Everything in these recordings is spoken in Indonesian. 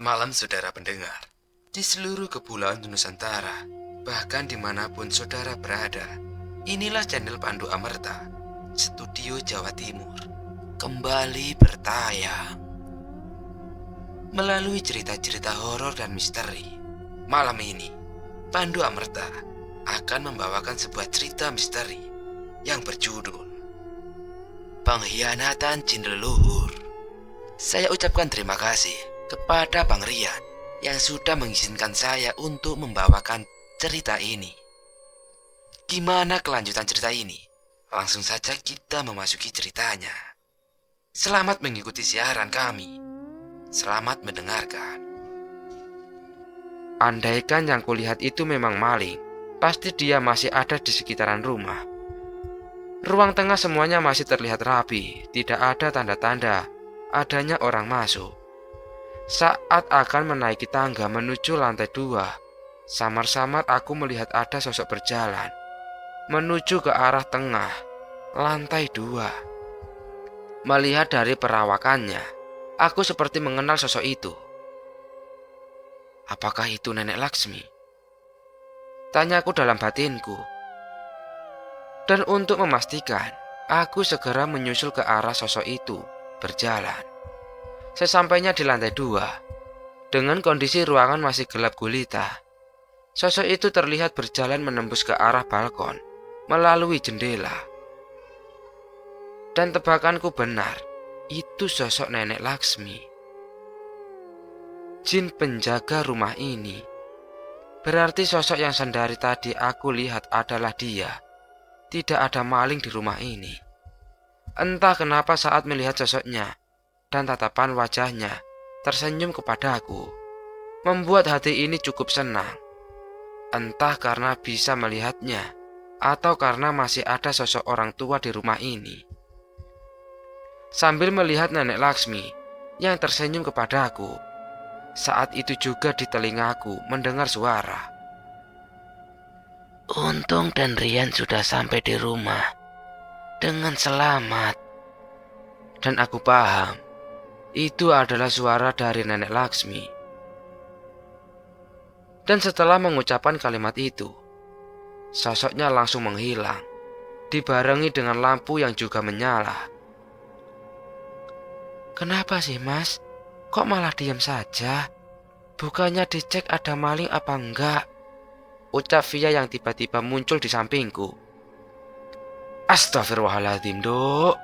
Selamat malam saudara pendengar. Di seluruh kepulauan Nusantara, bahkan dimanapun saudara berada, inilah channel Pandu Amerta, Studio Jawa Timur, kembali bertayang. Melalui cerita-cerita horor dan misteri, malam ini, Pandu Amerta akan membawakan sebuah cerita misteri yang berjudul Pengkhianatan Jin Leluhur. Saya ucapkan terima kasih kepada Bang Rian yang sudah mengizinkan saya untuk membawakan cerita ini. Gimana kelanjutan cerita ini? Langsung saja kita memasuki ceritanya. Selamat mengikuti siaran kami. Selamat mendengarkan. Andaikan yang kulihat itu memang maling, pasti dia masih ada di sekitaran rumah. Ruang tengah semuanya masih terlihat rapi, tidak ada tanda-tanda adanya orang masuk. Saat akan menaiki tangga menuju lantai 2, samar-samar aku melihat ada sosok berjalan menuju ke arah tengah lantai 2. Melihat dari perawakannya, aku seperti mengenal sosok itu. Apakah itu Nenek Laksmi? Tanyaku dalam batinku. Dan untuk memastikan, aku segera menyusul ke arah sosok itu berjalan. Sesampainya di lantai 2, dengan kondisi ruangan masih gelap gulita, sosok itu terlihat berjalan menembus ke arah balkon melalui jendela. Dan tebakanku benar, itu sosok Nenek Laksmi, jin penjaga rumah ini. Berarti sosok yang sendari tadi aku lihat adalah dia. Tidak ada maling di rumah ini. Entah kenapa saat melihat sosoknya dan tatapan wajahnya tersenyum kepadaku, membuat hati ini cukup senang. Entah karena bisa melihatnya atau karena masih ada sosok orang tua di rumah ini. Sambil melihat Nenek Laksmi yang tersenyum kepadaku, saat itu juga di telingaku mendengar suara. Untung dan Rian sudah sampai di rumah dengan selamat. Dan aku paham, itu adalah suara dari Nenek Laksmi. Dan setelah mengucapkan kalimat itu, sosoknya langsung menghilang, dibarengi dengan lampu yang juga menyala. Kenapa sih mas? Kok malah diam saja? Bukannya dicek ada maling apa enggak? Ucap Via yang tiba-tiba muncul di sampingku. Astagfirullahaladzim, Dok.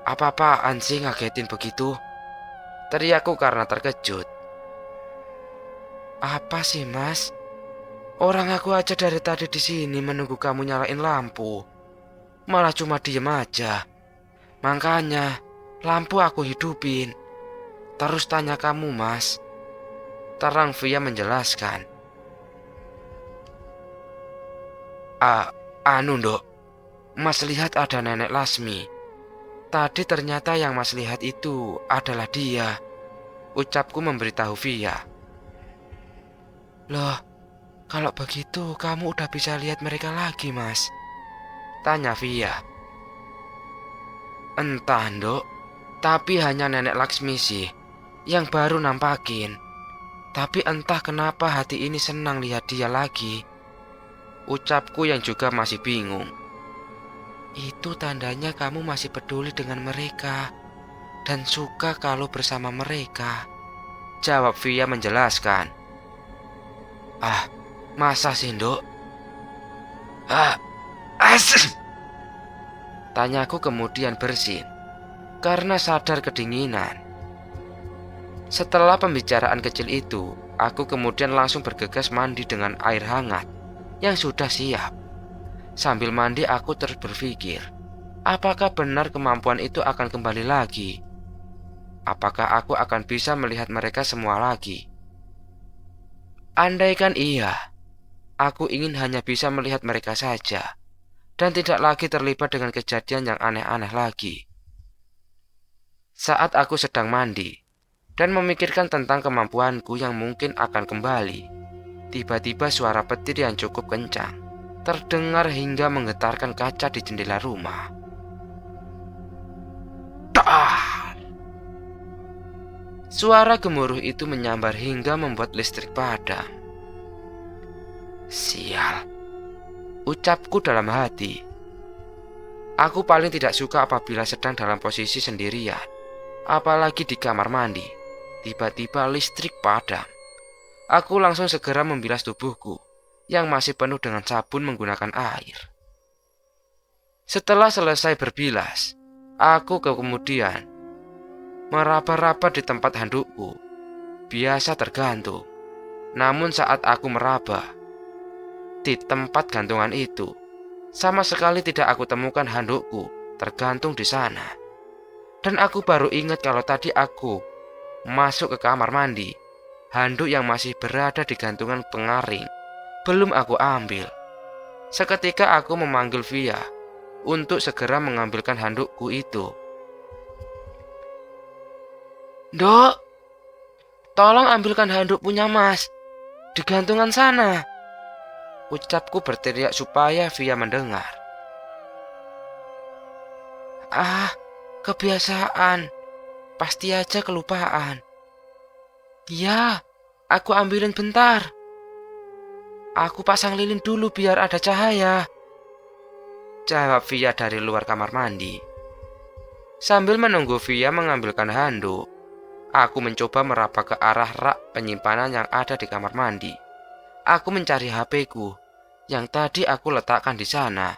Apa-apaan sih ngagetin begitu? Teriakku karena terkejut. Apa sih, Mas? Orang aku aja dari tadi di sini menunggu kamu nyalain lampu. Malah cuma diem aja. Makanya, lampu aku hidupin. Terus tanya kamu, Mas. Terang Via menjelaskan. Dok. Mas lihat ada Nenek Laksmi. Tadi ternyata yang Mas lihat itu adalah dia. Ucapku memberitahu Via. Loh, kalau begitu kamu udah bisa lihat mereka lagi, Mas? Tanya Via. Entah, Dok. Tapi hanya Nenek Laksmi sih yang baru nampakin. Tapi entah kenapa hati ini senang lihat dia lagi. Ucapku yang juga masih bingung. Itu tandanya kamu masih peduli dengan mereka dan suka kalau bersama mereka, jawab Via menjelaskan. Masa sih, Dok? Tanyaku kemudian bersin karena sadar kedinginan. Setelah pembicaraan kecil itu, aku kemudian langsung bergegas mandi dengan air hangat yang sudah siap. Sambil mandi aku terus berpikir, apakah benar kemampuan itu akan kembali lagi? Apakah aku akan bisa melihat mereka semua lagi? Andaikan iya, aku ingin hanya bisa melihat mereka saja dan tidak lagi terlibat dengan kejadian yang aneh-aneh lagi. Saat aku sedang mandi dan memikirkan tentang kemampuanku yang mungkin akan kembali, tiba-tiba suara petir yang cukup kencang terdengar hingga menggetarkan kaca di jendela rumah. Suara gemuruh itu menyambar hingga membuat listrik padam. Sial, ucapku dalam hati. Aku paling tidak suka apabila sedang dalam posisi sendirian, apalagi di kamar mandi. Tiba-tiba listrik padam. Aku langsung segera membilas tubuhku yang masih penuh dengan sabun menggunakan air. Setelah selesai berbilas, aku kemudian meraba-raba di tempat handukku, biasa tergantung. Namun saat aku meraba di tempat gantungan itu, sama sekali tidak aku temukan handukku tergantung di sana. Dan aku baru ingat kalau tadi aku masuk ke kamar mandi, handuk yang masih berada di gantungan pengaring belum aku ambil. Seketika aku memanggil Via untuk segera mengambilkan handukku itu. Dok, tolong ambilkan handuk punya Mas di gantungan sana, ucapku berteriak supaya Via mendengar. Ah, kebiasaan, pasti aja kelupaan. Ya, aku ambilin bentar. Aku pasang lilin dulu biar ada cahaya, jawab Via dari luar kamar mandi. Sambil menunggu Via mengambilkan handuk, aku mencoba meraba ke arah rak penyimpanan yang ada di kamar mandi. Aku mencari HP-ku yang tadi aku letakkan di sana.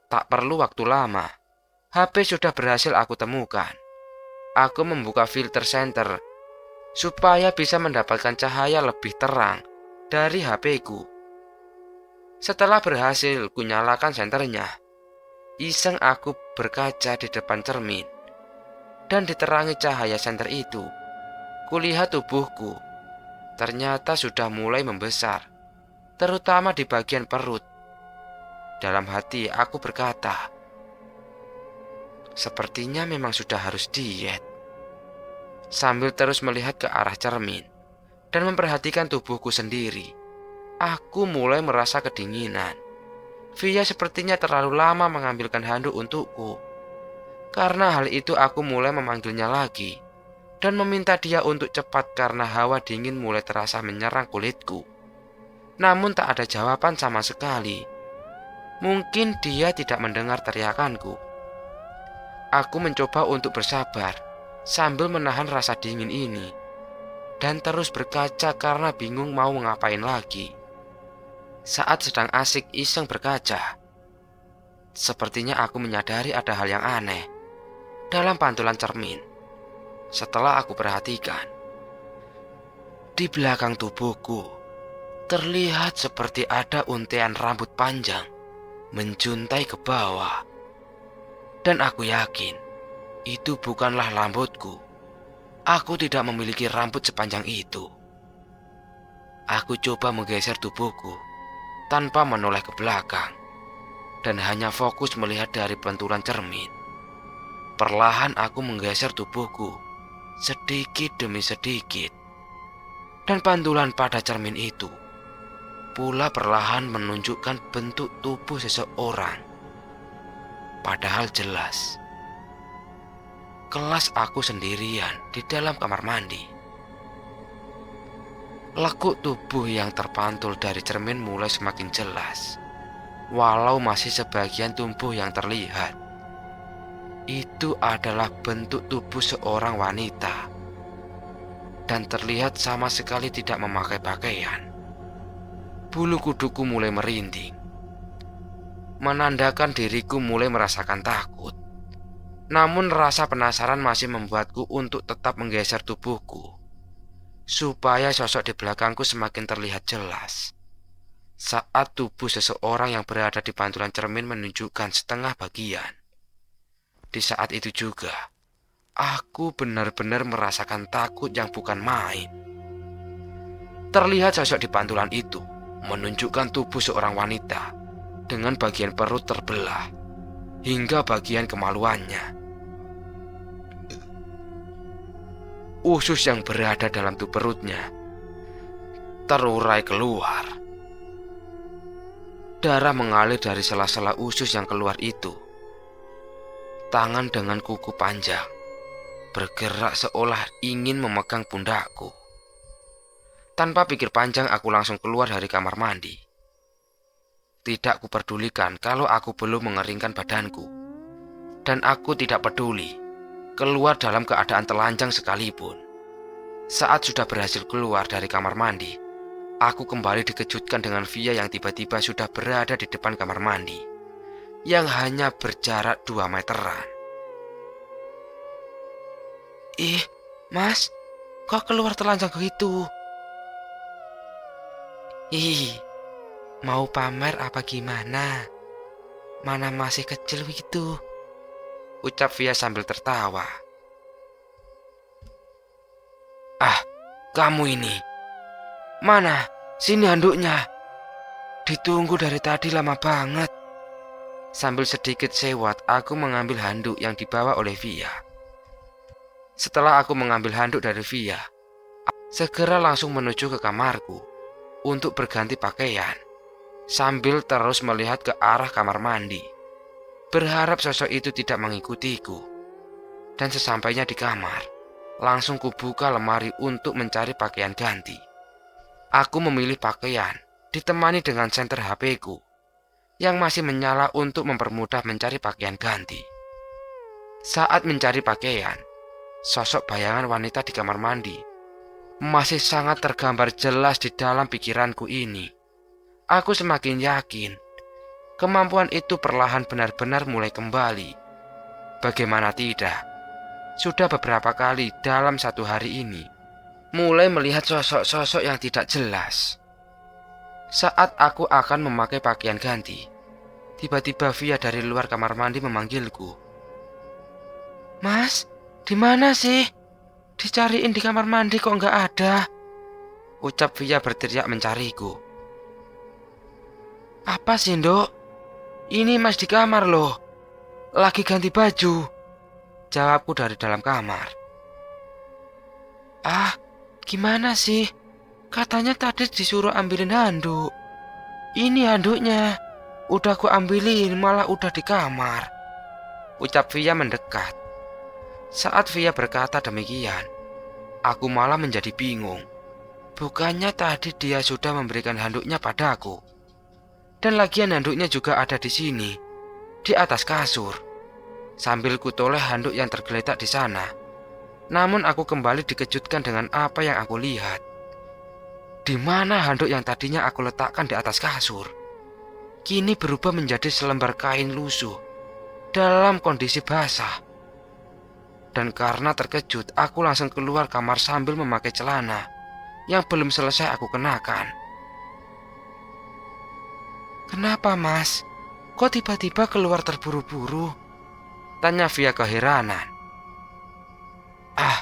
Tak perlu waktu lama, HP sudah berhasil aku temukan. Aku membuka filter senter supaya bisa mendapatkan cahaya lebih terang dari HP-ku. Setelah berhasil kunyalakan senternya, iseng aku berkaca di depan cermin. Dan diterangi cahaya senter itu, kulihat tubuhku ternyata sudah mulai membesar, terutama di bagian perut. Dalam hati aku berkata, sepertinya memang sudah harus diet. Sambil terus melihat ke arah cermin dan memperhatikan tubuhku sendiri, aku mulai merasa kedinginan. Via sepertinya terlalu lama mengambilkan handuk untukku. Karena hal itu aku mulai memanggilnya lagi dan meminta dia untuk cepat karena hawa dingin mulai terasa menyerang kulitku. Namun tak ada jawaban sama sekali. Mungkin dia tidak mendengar teriakanku. Aku mencoba untuk bersabar sambil menahan rasa dingin ini dan terus berkaca karena bingung mau ngapain lagi. Saat sedang asik iseng berkaca, sepertinya aku menyadari ada hal yang aneh dalam pantulan cermin. Setelah aku perhatikan, di belakang tubuhku terlihat seperti ada untaian rambut panjang menjuntai ke bawah. Dan aku yakin itu bukanlah rambutku. Aku tidak memiliki rambut sepanjang itu. Aku coba menggeser tubuhku tanpa menoleh ke belakang dan hanya fokus melihat dari pantulan cermin. Perlahan aku menggeser tubuhku sedikit demi sedikit, dan pantulan pada cermin itu pula perlahan menunjukkan bentuk tubuh seseorang. Padahal jelas, kelas aku sendirian di dalam kamar mandi. Lekuk tubuh yang terpantul dari cermin mulai semakin jelas, walau masih sebagian tubuh yang terlihat. Itu adalah bentuk tubuh seorang wanita dan terlihat sama sekali tidak memakai pakaian. Bulu kuduku mulai merinding, menandakan diriku mulai merasakan takut. Namun rasa penasaran masih membuatku untuk tetap menggeser tubuhku supaya sosok di belakangku semakin terlihat jelas. Saat tubuh seseorang yang berada di pantulan cermin menunjukkan setengah bagian. Di saat itu juga, aku benar-benar merasakan takut yang bukan main. Terlihat sosok di pantulan itu menunjukkan tubuh seorang wanita dengan bagian perut terbelah hingga bagian kemaluannya. Usus yang berada dalam tubuh perutnya terurai keluar. Darah mengalir dari sela-sela usus yang keluar itu. Tangan dengan kuku panjang bergerak seolah ingin memegang pundakku. Tanpa pikir panjang aku langsung keluar dari kamar mandi. Tidak kuperdulikan kalau aku belum mengeringkan badanku. Dan aku tidak peduli keluar dalam keadaan telanjang sekalipun. Saat sudah berhasil keluar dari kamar mandi, aku kembali dikejutkan dengan Via yang tiba-tiba sudah berada di depan kamar mandi, yang hanya berjarak 2 meteran. Ih, Mas, kok keluar telanjang begitu? Ih, mau pamer apa gimana? Mana masih kecil begitu? Ucap Via sambil tertawa. Ah, kamu ini. Mana? Sini handuknya. Ditunggu dari tadi lama banget. Sambil sedikit sewot, aku mengambil handuk yang dibawa oleh Via. Setelah aku mengambil handuk dari Via, segera langsung menuju ke kamarku untuk berganti pakaian, sambil terus melihat ke arah kamar mandi, berharap sosok itu tidak mengikutiku. Dan sesampainya di kamar, langsung kubuka lemari untuk mencari pakaian ganti. Aku memilih pakaian ditemani dengan senter HP-ku yang masih menyala untuk mempermudah mencari pakaian ganti. Saat mencari pakaian, sosok bayangan wanita di kamar mandi masih sangat tergambar jelas di dalam pikiranku ini. Aku semakin yakin kemampuan itu perlahan benar-benar mulai kembali. Bagaimana tidak, sudah beberapa kali dalam satu hari ini mulai melihat sosok-sosok yang tidak jelas. Saat aku akan memakai pakaian ganti, tiba-tiba Via dari luar kamar mandi memanggilku. Mas, di mana sih? Dicariin di kamar mandi kok nggak ada? Ucap Via berteriak mencariku. Apa sih, Nduk? Ini Mas di kamar loh. Lagi ganti baju. Jawabku dari dalam kamar. Ah, gimana sih? Katanya tadi disuruh ambilin handuk. Ini handuknya. Udah ku ambilin malah udah di kamar. Ucap Via mendekat. Saat Via berkata demikian, aku malah menjadi bingung. Bukannya tadi dia sudah memberikan handuknya padaku. Dan lagian handuknya juga ada di sini, di atas kasur. Sambil kutoleh handuk yang tergeletak di sana. Namun aku kembali dikejutkan dengan apa yang aku lihat. Di mana handuk yang tadinya aku letakkan di atas kasur, kini berubah menjadi selembar kain lusuh dalam kondisi basah. Dan karena terkejut, aku langsung keluar kamar sambil memakai celana yang belum selesai aku kenakan. Kenapa, Mas? Kok tiba-tiba keluar terburu-buru? Tanya Via keheranan. Ah,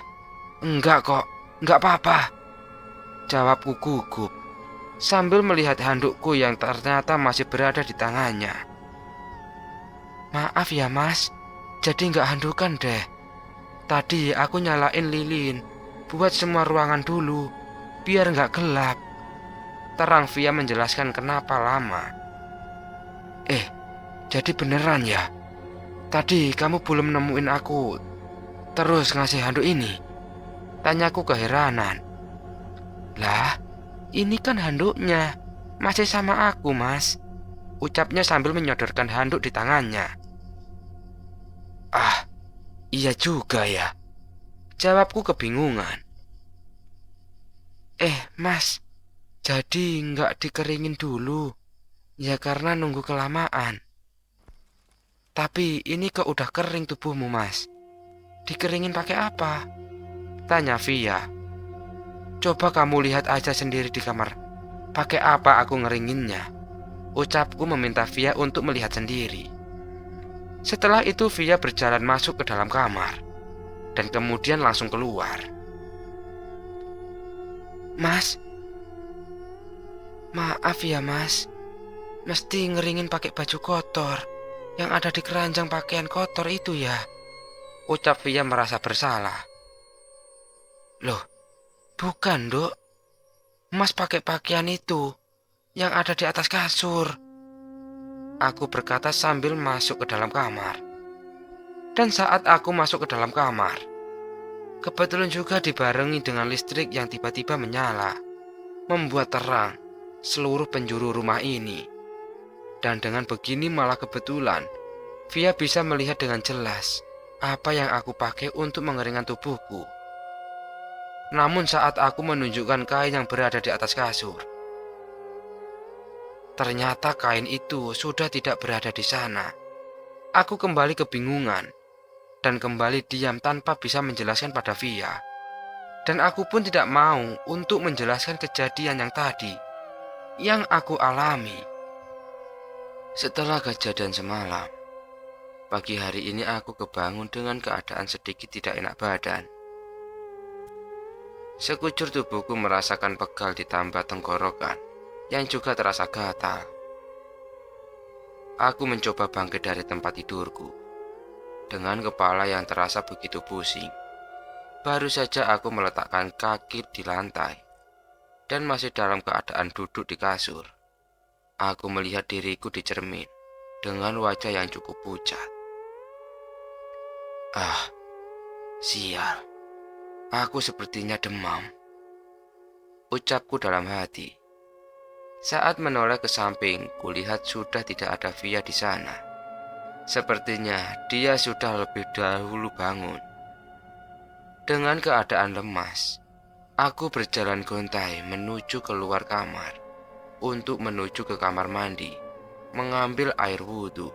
enggak kok, enggak apa-apa. Jawabku gugup sambil melihat handukku yang ternyata masih berada di tangannya. Maaf ya, Mas, jadi enggak handukan deh. Tadi aku nyalain lilin buat semua ruangan dulu, biar enggak gelap. Terang Via menjelaskan kenapa lama. Jadi beneran ya? Tadi kamu belum nemuin aku, terus ngasih handuk ini? Tanyaku keheranan. Lah, ini kan handuknya, masih sama aku, Mas. Ucapnya sambil menyodorkan handuk di tangannya. Ah, iya juga ya. Jawabku kebingungan. Mas, jadi nggak dikeringin dulu? Ya karena nunggu kelamaan. Tapi ini kok udah kering tubuhmu, Mas. Dikeringin pakai apa? Tanya Via. Coba kamu lihat aja sendiri di kamar. Pakai apa aku ngeringinnya? Ucapku meminta Via untuk melihat sendiri. Setelah itu Via berjalan masuk ke dalam kamar dan kemudian langsung keluar. Mas, maaf ya, Mas. Mesti ngeringin pakai baju kotor yang ada di keranjang pakaian kotor itu ya. Ucap Via merasa bersalah. Loh, bukan, Dok. Mas pakai pakaian itu yang ada di atas kasur. Aku berkata sambil masuk ke dalam kamar. Dan saat aku masuk ke dalam kamar, Kebetulan juga dibarengi dengan listrik yang tiba-tiba menyala, membuat terang seluruh penjuru rumah ini. Dan dengan begini malah kebetulan Via bisa melihat dengan jelas apa yang aku pakai untuk mengeringkan tubuhku. Namun saat aku menunjukkan kain yang berada di atas kasur, ternyata kain itu sudah tidak berada di sana. Aku kembali kebingungan dan kembali diam tanpa bisa menjelaskan pada Via. Dan aku pun tidak mau untuk menjelaskan kejadian yang tadi yang aku alami. Setelah kejadian semalam, pagi hari ini aku kebangun dengan keadaan sedikit tidak enak badan. Sekujur tubuhku merasakan pegal ditambah tenggorokan yang juga terasa gatal. Aku mencoba bangkit dari tempat tidurku dengan kepala yang terasa begitu pusing. Baru saja aku meletakkan kaki di lantai dan masih dalam keadaan duduk di kasur. Aku melihat diriku di cermin dengan wajah yang cukup pucat. Ah, sial. Aku sepertinya demam, ucapku dalam hati. Saat menoleh ke samping, kulihat sudah tidak ada Via di sana. Sepertinya dia sudah lebih dahulu bangun. Dengan keadaan lemas, aku berjalan gontai menuju keluar kamar untuk menuju ke kamar mandi, mengambil air wudhu.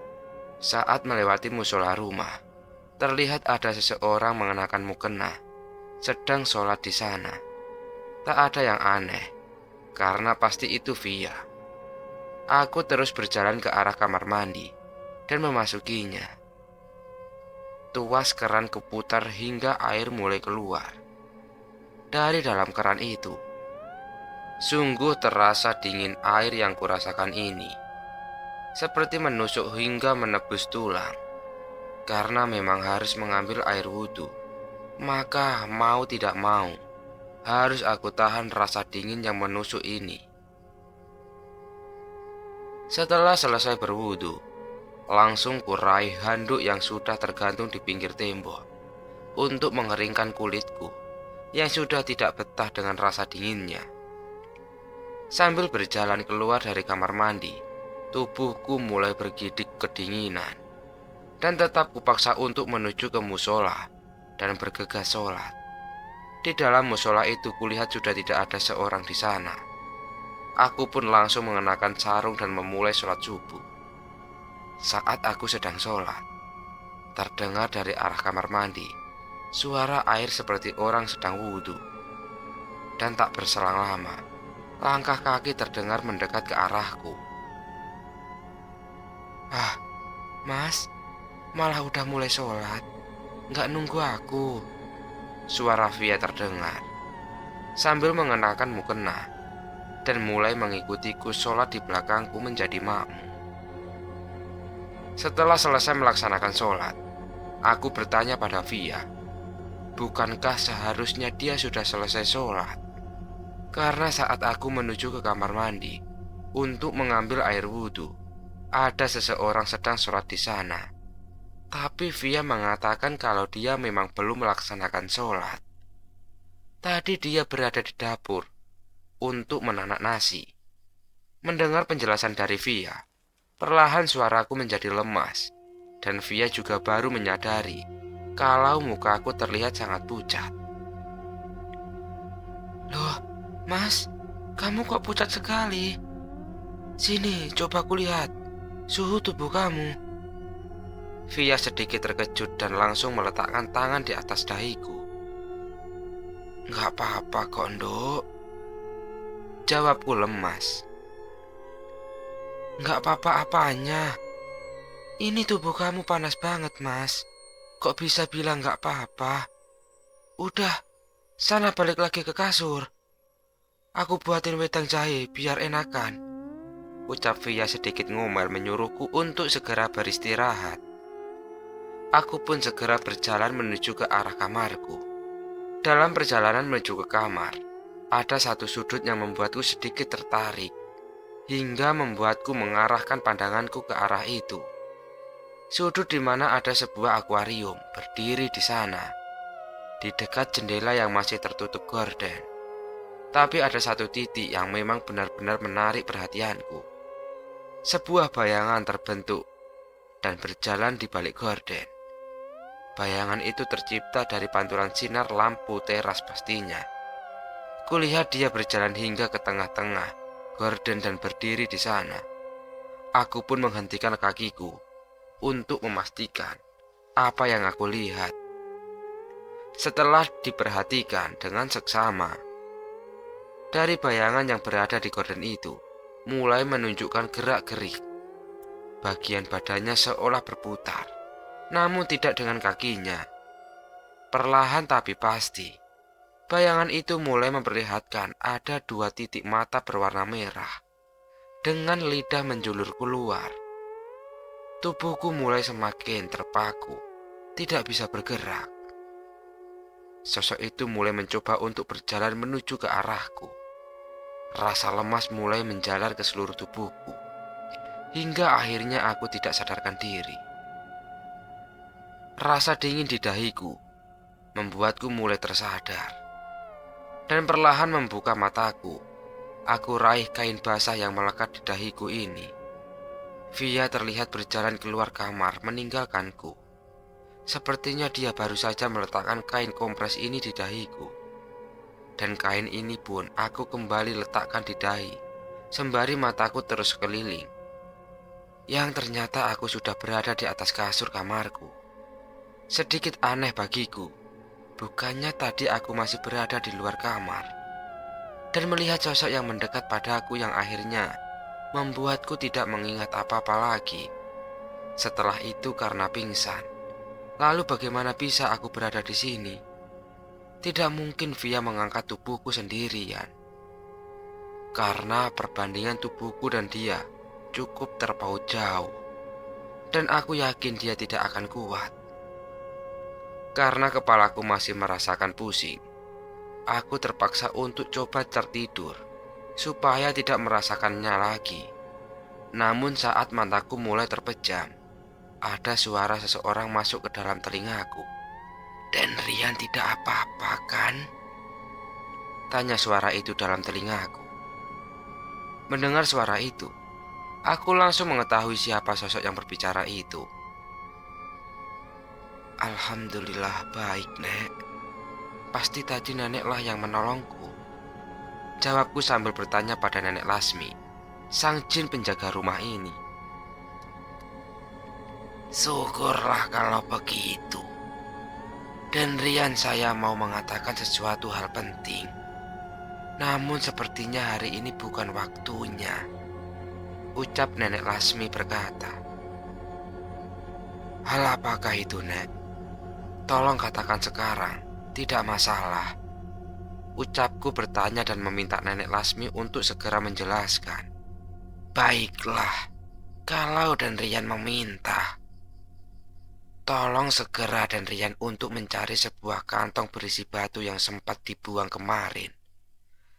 Saat melewati musola rumah, terlihat ada seseorang mengenakan mukena sedang sholat di sana. Tak ada yang aneh, karena pasti itu Via. Aku terus berjalan ke arah kamar mandi dan memasukinya. Tuas keran keputar hingga air mulai keluar dari dalam keran itu. Sungguh terasa dingin air yang kurasakan ini, seperti menusuk hingga menebus tulang. Karena memang harus mengambil air wudhu, maka mau tidak mau harus aku tahan rasa dingin yang menusuk ini. Setelah selesai berwudhu, langsung kurai handuk yang sudah tergantung di pinggir tembok untuk mengeringkan kulitku yang sudah tidak betah dengan rasa dinginnya. Sambil berjalan keluar dari kamar mandi, tubuhku mulai bergidik kedinginan, dan tetap kupaksa untuk menuju ke musola dan bergegas sholat. Di dalam musola itu kulihat sudah tidak ada seorang di sana. Aku pun langsung mengenakan sarung dan memulai sholat subuh. Saat aku sedang sholat, terdengar dari arah kamar mandi suara air seperti orang sedang wudhu. Dan tak berselang lama, langkah kaki terdengar mendekat ke arahku. Ah, Mas, malah udah mulai sholat, nggak nunggu aku. Suara Via terdengar sambil mengenakan mukena dan mulai mengikutiku sholat di belakangku menjadi makmum. Setelah selesai melaksanakan sholat, aku bertanya pada Via, bukankah seharusnya dia sudah selesai sholat? Karena saat aku menuju ke kamar mandi untuk mengambil air wudhu, ada seseorang sedang sholat di sana. Tapi Via mengatakan kalau dia memang belum melaksanakan sholat. Tadi dia berada di dapur untuk menanak nasi. Mendengar penjelasan dari Via, perlahan suaraku menjadi lemas, dan Via juga baru menyadari kalau mukaku terlihat sangat pucat. Loh, Mas, kamu kok pucat sekali? Sini, coba kulihat suhu tubuh kamu. Via sedikit terkejut dan langsung meletakkan tangan di atas dahiku. Nggak apa-apa kok, Nduk, jawabku lemas. Nggak apa-apa apanya. Ini tubuh kamu panas banget, Mas. Kok bisa bilang nggak apa-apa? Udah, sana balik lagi ke kasur. Aku buatin wedang jahe biar enakan, ucap Via sedikit ngomel menyuruhku untuk segera beristirahat. Aku pun segera berjalan menuju ke arah kamarku. Dalam perjalanan menuju ke kamar, ada satu sudut yang membuatku sedikit tertarik, hingga membuatku mengarahkan pandanganku ke arah itu. Sudut di mana ada sebuah akuarium berdiri di sana. di dekat jendela yang masih tertutup gorden. Tapi ada satu titik yang memang benar-benar menarik perhatianku. Sebuah bayangan terbentuk dan berjalan di balik gorden. Bayangan itu tercipta dari pantulan sinar lampu teras pastinya. Kulihat dia berjalan hingga ke tengah-tengah gorden dan berdiri di sana. Aku pun menghentikan kakiku untuk memastikan apa yang aku lihat. Setelah diperhatikan dengan seksama, dari bayangan yang berada di gorden itu mulai menunjukkan gerak-gerik. Bagian badannya seolah berputar, namun tidak dengan kakinya. Perlahan tapi pasti, bayangan itu mulai memperlihatkan ada 2 titik mata berwarna merah dengan lidah menjulur keluar. Tubuhku mulai semakin terpaku, tidak bisa bergerak. Sosok itu mulai mencoba untuk berjalan menuju ke arahku. Rasa lemas mulai menjalar ke seluruh tubuhku, hingga akhirnya aku tidak sadarkan diri. Rasa dingin di dahiku membuatku mulai tersadar. Dan perlahan membuka mataku, aku raih kain basah yang melekat di dahiku ini. Via terlihat berjalan keluar kamar meninggalkanku. Sepertinya dia baru saja meletakkan kain kompres ini di dahiku. Dan kain ini pun aku kembali letakkan di dahi, sembari mataku terus keliling. Yang ternyata aku sudah berada di atas kasur kamarku. Sedikit aneh bagiku, bukannya tadi aku masih berada di luar kamar. Dan melihat sosok yang mendekat padaku yang akhirnya membuatku tidak mengingat apa-apa lagi. Setelah itu karena pingsan. Lalu bagaimana bisa aku berada di sini? Tidak mungkin Via mengangkat tubuhku sendirian. Karena perbandingan tubuhku dan dia cukup terpaut jauh. Dan aku yakin dia tidak akan kuat. Karena kepalaku masih merasakan pusing, aku terpaksa untuk coba tertidur supaya tidak merasakannya lagi. Namun saat mataku mulai terpejam, ada suara seseorang masuk ke dalam telingaku. "Dan Rian tidak apa-apa kan?" tanya suara itu dalam telingaku. Mendengar suara itu, aku langsung mengetahui siapa sosok yang berbicara itu. "Alhamdulillah baik, Nek. Pasti tadi neneklah yang menolongku," jawabku sambil bertanya pada Nenek Lasmi, sang jin penjaga rumah ini. "Syukurlah kalau begitu. Dan Rian, saya mau mengatakan sesuatu hal penting. Namun sepertinya hari ini bukan waktunya," ucap Nenek Lasmi berkata. "Hal apakah itu, Nek? Tolong katakan sekarang, tidak masalah," ucapku bertanya dan meminta Nenek Lasmi untuk segera menjelaskan. "Baiklah, kalau Dan Rian meminta, tolong segera Dan Rian untuk mencari sebuah kantong berisi batu yang sempat dibuang kemarin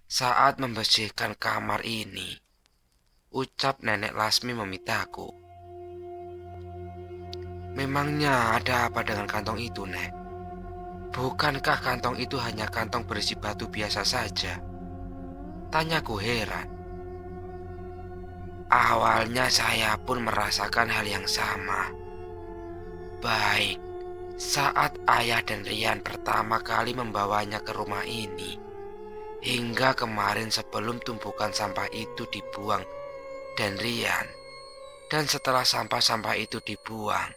saat membersihkan kamar ini," ucap Nenek Lasmi memintaku. "Memangnya ada apa dengan kantong itu, Nek? Bukankah kantong itu hanya kantong berisi batu biasa saja?" tanyaku heran. "Awalnya saya pun merasakan hal yang sama. Baik, saat ayah dan Rian pertama kali membawanya ke rumah ini, hingga kemarin sebelum tumpukan sampah itu dibuang dan Rian, dan setelah sampah-sampah itu dibuang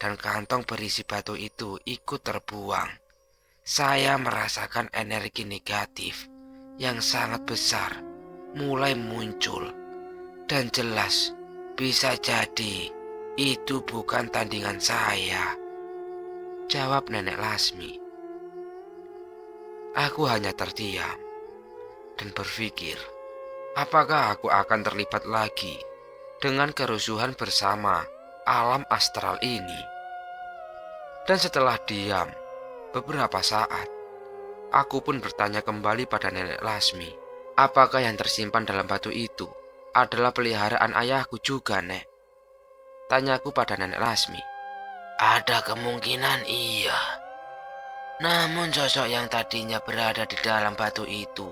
dan kantong berisi batu itu ikut terbuang, saya merasakan energi negatif yang sangat besar mulai muncul. Dan jelas bisa jadi itu bukan tandingan saya," jawab Nenek Lasmi. Aku hanya terdiam dan berpikir, apakah aku akan terlibat lagi dengan kerusuhan bersama alam astral ini? Dan setelah diam beberapa saat, aku pun bertanya kembali pada Nenek Lasmi, apakah yang tersimpan dalam batu itu adalah peliharaan ayahku juga, Nek? Tanyaku pada Nenek Lasmi. "Ada kemungkinan iya. Namun sosok yang tadinya berada di dalam batu itu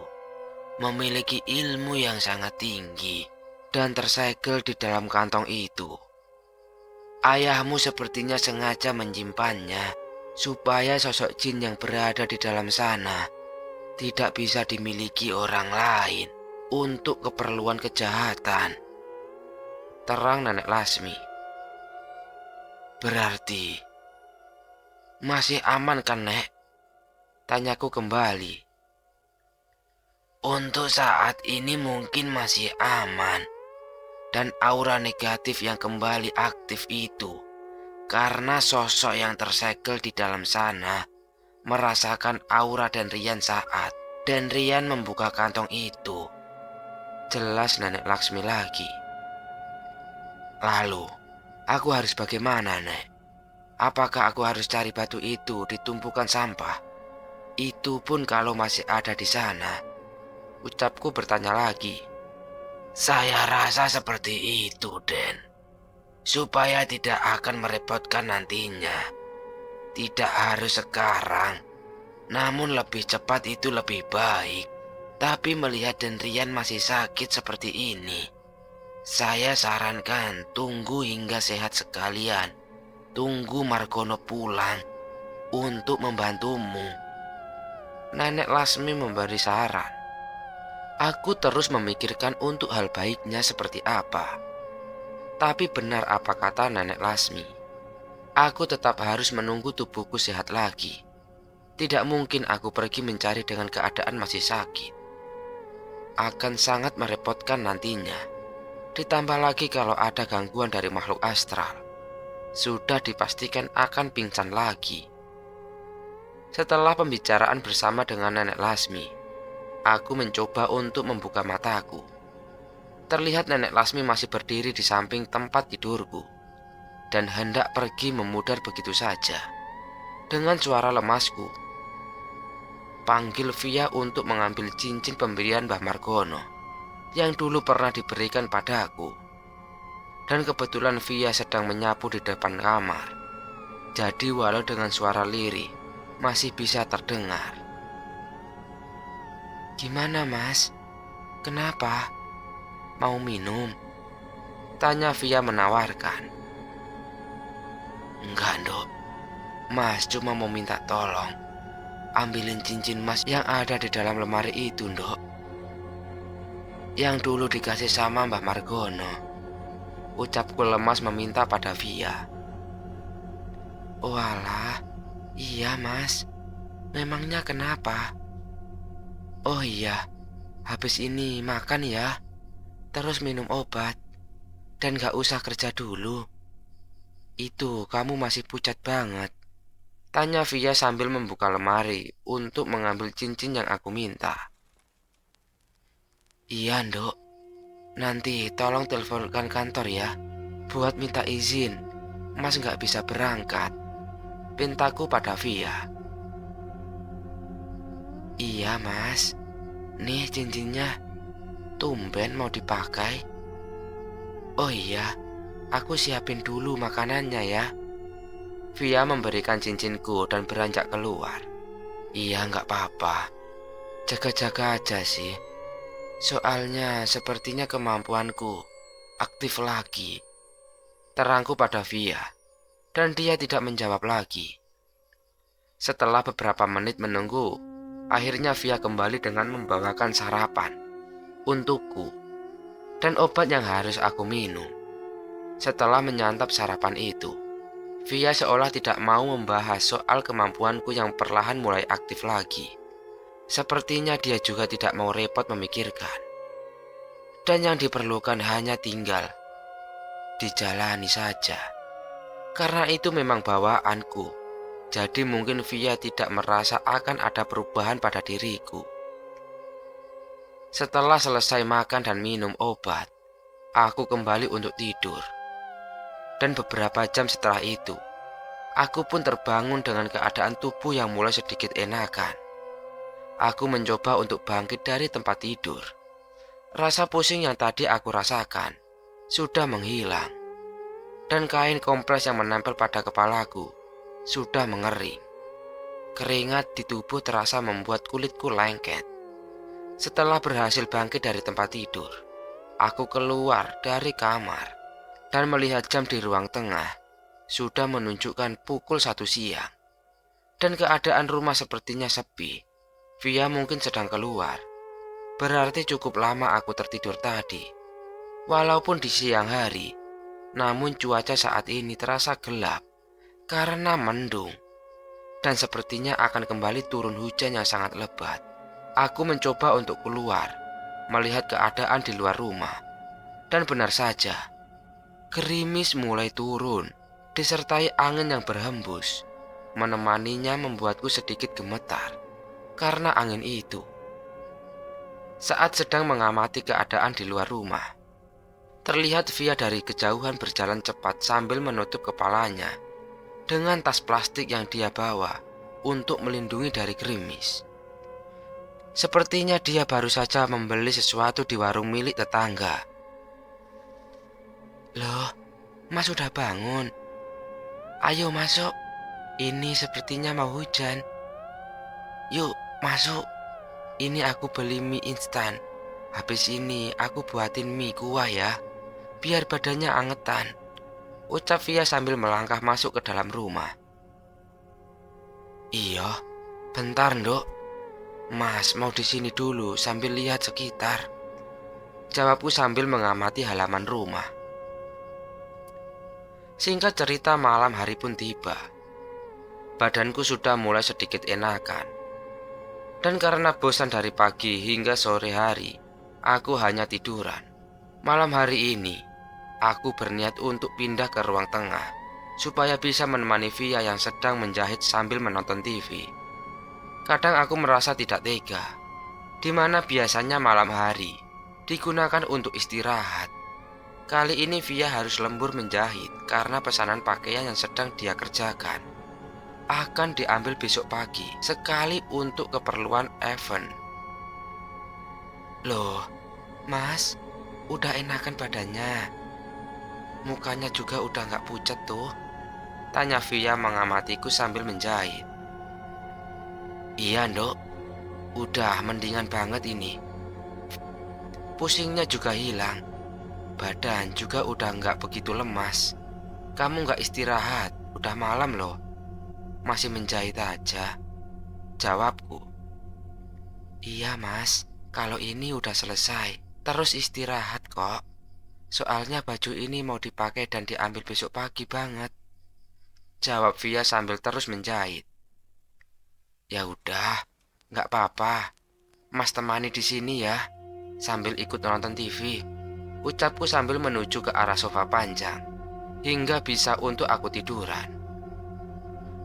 memiliki ilmu yang sangat tinggi dan tersegel di dalam kantong itu. Ayahmu sepertinya sengaja menyimpannya supaya sosok jin yang berada di dalam sana tidak bisa dimiliki orang lain untuk keperluan kejahatan, terang Nenek Lasmi. Berarti masih aman kan, Nek? Tanyaku kembali. Untuk saat ini mungkin masih aman. Dan aura negatif yang kembali aktif itu karena sosok yang tersegel di dalam sana merasakan aura dan Rian saat dan Rian membuka kantong itu. Jelas Nenek Laksmi lagi. Lalu, aku harus bagaimana, Nek? Apakah aku harus cari batu itu di tumpukan sampah? Itu pun kalau masih ada di sana. Ucapku bertanya lagi. Saya rasa seperti itu, Den. Supaya tidak akan merepotkan nantinya. Tidak harus sekarang. Namun lebih cepat itu lebih baik. Tapi melihat Den Rian masih sakit seperti ini, saya sarankan tunggu hingga sehat sekalian. Tunggu Margono pulang untuk membantumu. Nenek Lasmi memberi saran. Aku terus memikirkan untuk hal baiknya seperti apa. Tapi benar apa kata Nenek Lasmi. Aku tetap harus menunggu tubuhku sehat lagi. Tidak mungkin aku pergi mencari dengan keadaan masih sakit. Akan sangat merepotkan nantinya. Ditambah lagi kalau ada gangguan dari makhluk astral. Sudah dipastikan akan pingsan lagi. Setelah pembicaraan bersama dengan Nenek Lasmi, aku mencoba untuk membuka mataku. Terlihat Nenek Lasmi masih berdiri di samping tempat tidurku dan hendak pergi memudar begitu saja. Dengan suara lemasku, panggil Via untuk mengambil cincin pemberian Mbah Margono yang dulu pernah diberikan padaku. Dan kebetulan Via sedang menyapu di depan kamar. Jadi walau dengan suara lirih, masih bisa terdengar. Gimana, Mas? Kenapa? Mau minum? Tanya Via menawarkan. Enggak, Dok. Mas cuma mau minta tolong. Ambilin cincin Mas yang ada di dalam lemari itu, Dok. Yang dulu dikasih sama Mbah Margono. Ucapku lemas meminta pada Via. Oh alah, iya Mas. Memangnya kenapa? Oh iya, habis ini makan ya, terus minum obat, dan gak usah kerja dulu. Itu kamu masih pucat banget. Tanya Via sambil membuka lemari untuk mengambil cincin yang aku minta. Iya, Dok. Nanti tolong teleponkan kantor ya, buat minta izin. Mas gak bisa berangkat. Pintaku pada Via. Iya, Mas. Nih cincinnya. Tumben mau dipakai. Oh iya, aku siapin dulu makanannya ya. Via memberikan cincinku dan beranjak keluar. Iya, nggak apa-apa. Jaga-jaga aja sih. Soalnya sepertinya kemampuanku aktif lagi. Terangku pada Via, dan dia tidak menjawab lagi. Setelah beberapa menit menunggu, akhirnya Via kembali dengan membawakan sarapan untukku dan obat yang harus aku minum. Setelah menyantap sarapan itu, Via seolah tidak mau membahas soal kemampuanku yang perlahan mulai aktif lagi. Sepertinya dia juga tidak mau repot memikirkan. Dan yang diperlukan hanya tinggal dijalani saja. Karena itu memang bawaanku. Jadi mungkin Via tidak merasa akan ada perubahan pada diriku. Setelah selesai makan dan minum obat, aku kembali untuk tidur. Dan beberapa jam setelah itu, aku pun terbangun dengan keadaan tubuh yang mulai sedikit enakan. Aku mencoba untuk bangkit dari tempat tidur. Rasa pusing yang tadi aku rasakan sudah menghilang. Dan kain kompres yang menempel pada kepalaku sudah mengering. Keringat di tubuh terasa membuat kulitku lengket. Setelah berhasil bangkit dari tempat tidur, aku keluar dari kamar dan melihat jam di ruang tengah sudah menunjukkan pukul 1 siang. Dan keadaan rumah sepertinya sepi. Via mungkin sedang keluar. Berarti cukup lama aku tertidur tadi. Walaupun di siang hari, namun cuaca saat ini terasa gelap karena mendung. Dan sepertinya akan kembali turun hujan yang sangat lebat. Aku mencoba untuk keluar, melihat keadaan di luar rumah. Dan benar saja, gerimis mulai turun, disertai angin yang berhembus. Menemaninya membuatku sedikit gemetar karena angin itu. Saat sedang mengamati keadaan di luar rumah, terlihat Via dari kejauhan berjalan cepat sambil menutup kepalanya dengan tas plastik yang dia bawa untuk melindungi dari gerimis. Sepertinya dia baru saja membeli sesuatu di warung milik tetangga. Loh, Mas sudah bangun? Ayo masuk, ini sepertinya mau hujan. Yuk masuk, ini aku beli mie instan. Habis ini aku buatin mie kuah ya, biar badannya angetan, ucap Via sambil melangkah masuk ke dalam rumah. Iya, bentar Nduk. Mas mau di sini dulu sambil lihat sekitar, jawabku sambil mengamati halaman rumah. Singkat cerita, malam hari pun tiba. Badanku sudah mulai sedikit enakan. Dan karena bosan dari pagi hingga sore hari, aku hanya tiduran. Malam hari ini, aku berniat untuk pindah ke ruang tengah supaya bisa menemani Via yang sedang menjahit sambil menonton TV. Kadang aku merasa tidak tega, di mana biasanya malam hari digunakan untuk istirahat. Kali ini Via harus lembur menjahit karena pesanan pakaian yang sedang dia kerjakan akan diambil besok pagi sekali untuk keperluan event. Loh, Mas, udah enakan badannya? Mukanya juga udah gak pucat tuh, tanya Via mengamatiku sambil menjahit. Iya Nduk, udah mendingan banget ini. Pusingnya juga hilang, badan juga udah gak begitu lemas. Kamu gak istirahat, udah malam loh. Masih menjahit aja, jawabku. Iya Mas, kalau ini udah selesai, terus istirahat kok. Soalnya baju ini mau dipakai dan diambil besok pagi banget, jawab Via sambil terus menjahit. Ya udah, nggak apa-apa. Mas temani di sini ya, sambil ikut nonton TV, ucapku sambil menuju ke arah sofa panjang, hingga bisa untuk aku tiduran.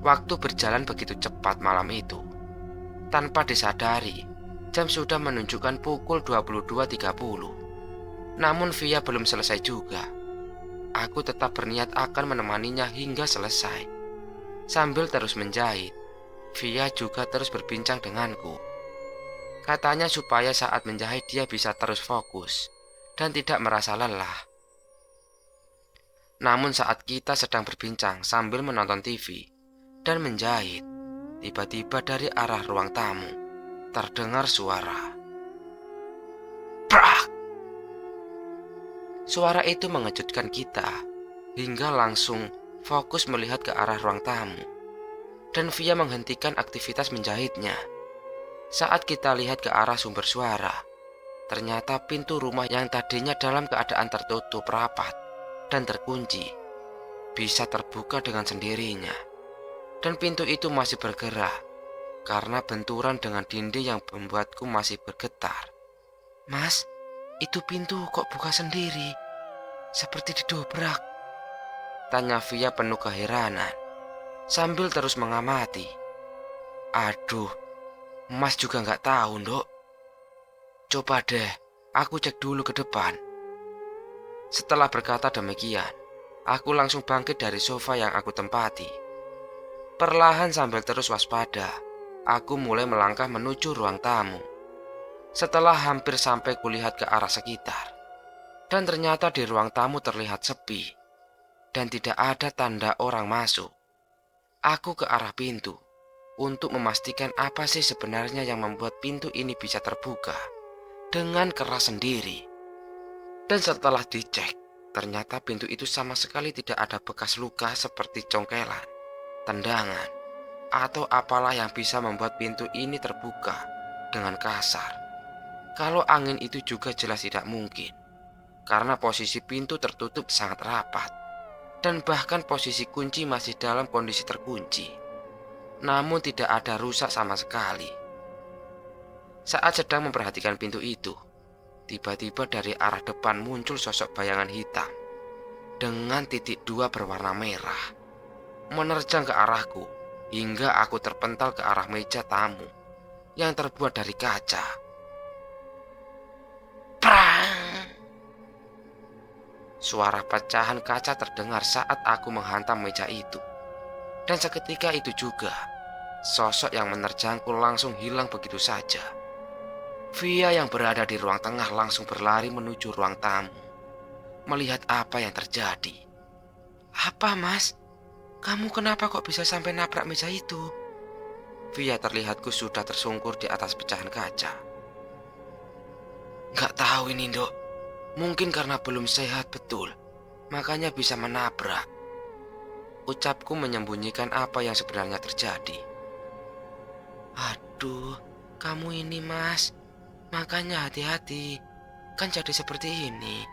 Waktu berjalan begitu cepat malam itu. Tanpa disadari, jam sudah menunjukkan pukul 22.30. Namun Via belum selesai juga. Aku tetap berniat akan menemaninya hingga selesai. Sambil terus menjahit, Via juga terus berbincang denganku. Katanya supaya saat menjahit dia bisa terus fokus dan tidak merasa lelah. Namun saat kita sedang berbincang sambil menonton TV dan menjahit, tiba-tiba dari arah ruang tamu terdengar suara. Brak! Suara itu mengejutkan kita hingga langsung fokus melihat ke arah ruang tamu. Dan Via menghentikan aktivitas menjahitnya. Saat kita lihat ke arah sumber suara, ternyata pintu rumah yang tadinya dalam keadaan tertutup rapat dan terkunci bisa terbuka dengan sendirinya. Dan pintu itu masih bergerak karena benturan dengan dinding yang membuatku masih bergetar. Mas, itu pintu kok buka sendiri? Seperti didobrak, tanya Via penuh keheranan sambil terus mengamati. Aduh, Mas juga nggak tahu, Nduk. Coba deh, aku cek dulu ke depan. Setelah berkata demikian, aku langsung bangkit dari sofa yang aku tempati. Perlahan sambil terus waspada, aku mulai melangkah menuju ruang tamu. Setelah hampir sampai kulihat ke arah sekitar, dan ternyata di ruang tamu terlihat sepi, dan tidak ada tanda orang masuk. Aku ke arah pintu, untuk memastikan apa sih sebenarnya yang membuat pintu ini bisa terbuka dengan keras sendiri. Dan setelah dicek, ternyata pintu itu sama sekali tidak ada bekas luka seperti congkelan, tendangan, atau apalah yang bisa membuat pintu ini terbuka dengan kasar. Kalau angin itu juga jelas tidak mungkin, karena posisi pintu tertutup sangat rapat, dan bahkan posisi kunci masih dalam kondisi terkunci. Namun tidak ada rusak sama sekali. Saat sedang memperhatikan pintu itu, tiba-tiba dari arah depan muncul sosok bayangan hitam dengan titik 2 berwarna merah, menerjang ke arahku hingga aku terpental ke arah meja tamu yang terbuat dari kaca. Prang! Suara pecahan kaca terdengar saat aku menghantam meja itu. Dan seketika itu juga, sosok yang menerjangku langsung hilang begitu saja. Via yang berada di ruang tengah langsung berlari menuju ruang tamu, melihat apa yang terjadi. "Apa, Mas? Kamu kenapa kok bisa sampai nabrak meja itu?" Via terlihatku sudah tersungkur di atas pecahan kaca. "Gak tahu ini, Dok. Mungkin karena belum sehat betul, makanya bisa menabrak," ucapku menyembunyikan apa yang sebenarnya terjadi. "Aduh, kamu ini, Mas. Makanya hati-hati, kan jadi seperti ini.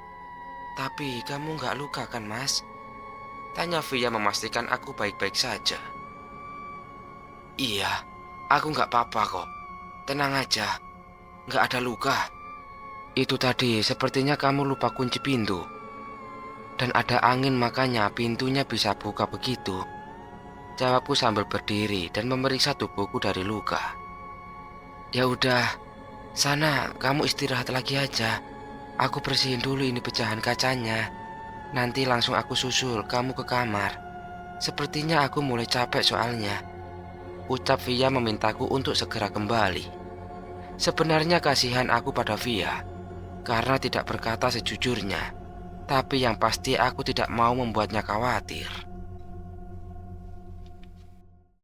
Tapi kamu gak luka kan, Mas?" tanya Via memastikan aku baik-baik saja. "Iya, aku gak apa-apa kok. Tenang aja, gak ada luka. Itu tadi sepertinya kamu lupa kunci pintu. Dan ada angin makanya pintunya bisa buka begitu," jawabku sambil berdiri dan memeriksa tubuhku dari luka. "Ya udah, sana kamu istirahat lagi aja. Aku bersihin dulu ini pecahan kacanya. Nanti langsung aku susul kamu ke kamar. Sepertinya aku mulai capek soalnya," ucap Via memintaku untuk segera kembali. Sebenarnya kasihan aku pada Via karena tidak berkata sejujurnya, tapi yang pasti aku tidak mau membuatnya khawatir.